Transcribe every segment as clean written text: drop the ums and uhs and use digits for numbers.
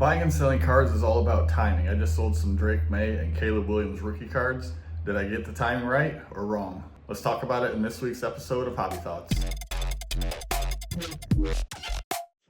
Buying and selling cards is all about timing. I just sold some Drake Maye and Caleb Williams rookie cards. Did I get the timing right or wrong? Let's talk about it in this week's episode of Hobby Thoughts.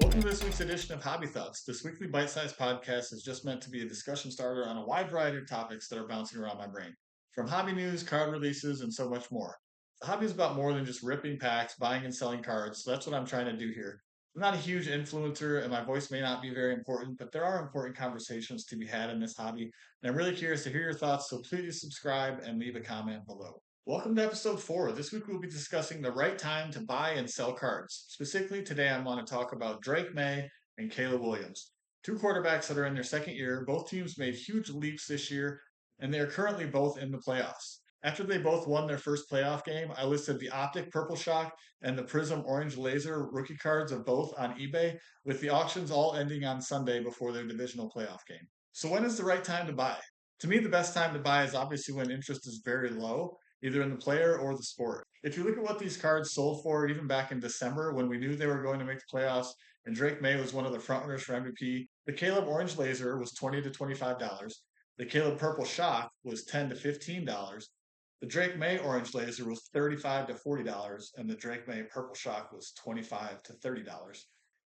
Welcome to this week's edition of Hobby Thoughts. This weekly bite-sized podcast is just meant to be a discussion starter on a wide variety of topics that are bouncing around my brain, from hobby news, card releases, and so much more. The hobby is about more than just ripping packs, buying and selling cards, so that's what I'm trying to do here. I'm not a huge influencer, and my voice may not be very important, but there are important conversations to be had in this hobby, and I'm really curious to hear your thoughts, so please subscribe and leave a comment below. Welcome to episode 4. This week we'll be discussing the right time to buy and sell cards. Specifically, today I want to talk about Drake Maye and Caleb Williams, two quarterbacks that are in their second year. Both teams made huge leaps this year, and they are currently both in the playoffs. After they both won their first playoff game, I listed the Optic Purple Shock and the Prizm Orange Laser rookie cards of both on eBay, with the auctions all ending on Sunday before their divisional playoff game. So when is the right time to buy? To me, the best time to buy is obviously when interest is very low, either in the player or the sport. If you look at what these cards sold for, even back in December when we knew they were going to make the playoffs and Drake Maye was one of the frontrunners for MVP, the Caleb Orange Laser was $20 to $25. The Caleb Purple Shock was $10 to $15. The Drake Maye Orange Laser was $35 to $40, and the Drake Maye Purple Shock was $25 to $30.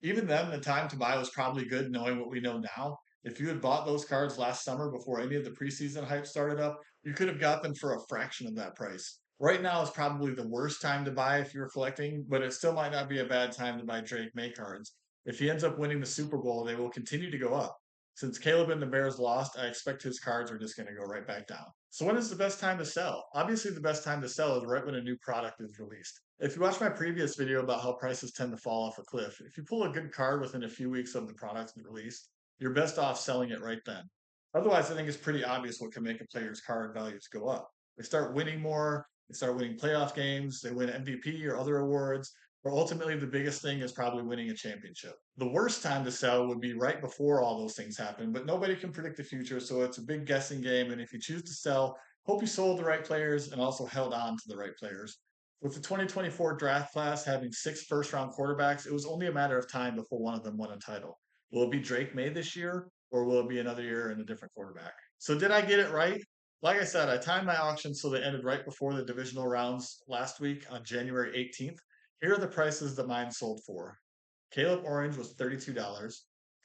Even then, the time to buy was probably good knowing what we know now. If you had bought those cards last summer before any of the preseason hype started up, you could have got them for a fraction of that price. Right now is probably the worst time to buy if you're collecting, but it still might not be a bad time to buy Drake Maye cards. If he ends up winning the Super Bowl, they will continue to go up. Since Caleb and the Bears lost, I expect his cards are just going to go right back down. So when is the best time to sell? Obviously, the best time to sell is right when a new product is released. If you watch my previous video about how prices tend to fall off a cliff, if you pull a good card within a few weeks of the product release, you're best off selling it right then. Otherwise, I think it's pretty obvious what can make a player's card values go up. They start winning more, they start winning playoff games, they win MVP or other awards, or ultimately the biggest thing is probably winning a championship. The worst time to sell would be right before all those things happen, but nobody can predict the future, so it's a big guessing game. And if you choose to sell, hope you sold the right players and also held on to the right players. With the 2024 draft class having 6 first round quarterbacks, it was only a matter of time before one of them won a title. Will it be Drake Maye this year, or will it be another year and a different quarterback? So, did I get it right? Like I said, I timed my auctions so they ended right before the divisional rounds last week on January 18th. Here are the prices that mine sold for. Caleb Orange was $32.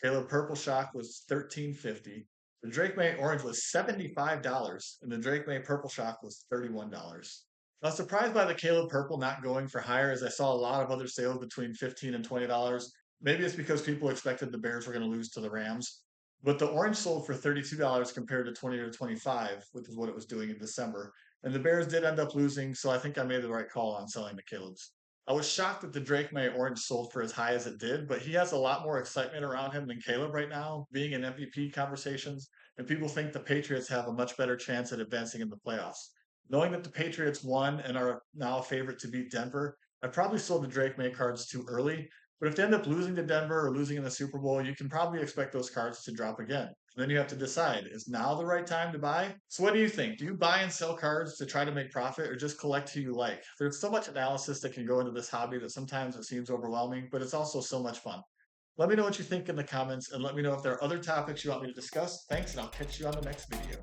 Caleb Purple Shock was $13.50. The Drake Maye Orange was $75, and the Drake Maye Purple Shock was $31. I was surprised by the Caleb Purple not going for higher, as I saw a lot of other sales between $15 and $20. Maybe it's because people expected the Bears were going to lose to the Rams. But the orange sold for $32 compared to 20 or 25, which is what it was doing in December. And the Bears did end up losing, so I think I made the right call on selling the Caleb's. I was shocked that the Drake Maye Orange sold for as high as it did, but he has a lot more excitement around him than Caleb right now, being in MVP conversations, and people think the Patriots have a much better chance at advancing in the playoffs. Knowing that the Patriots won and are now a favorite to beat Denver, I probably sold the Drake Maye cards too early, but if they end up losing to Denver or losing in the Super Bowl, you can probably expect those cards to drop again. And then you have to decide, is now the right time to buy? So what do you think? Do you buy and sell cards to try to make profit or just collect who you like? There's so much analysis that can go into this hobby that sometimes it seems overwhelming, but it's also so much fun. Let me know what you think in the comments and let me know if there are other topics you want me to discuss. Thanks, and I'll catch you on the next video.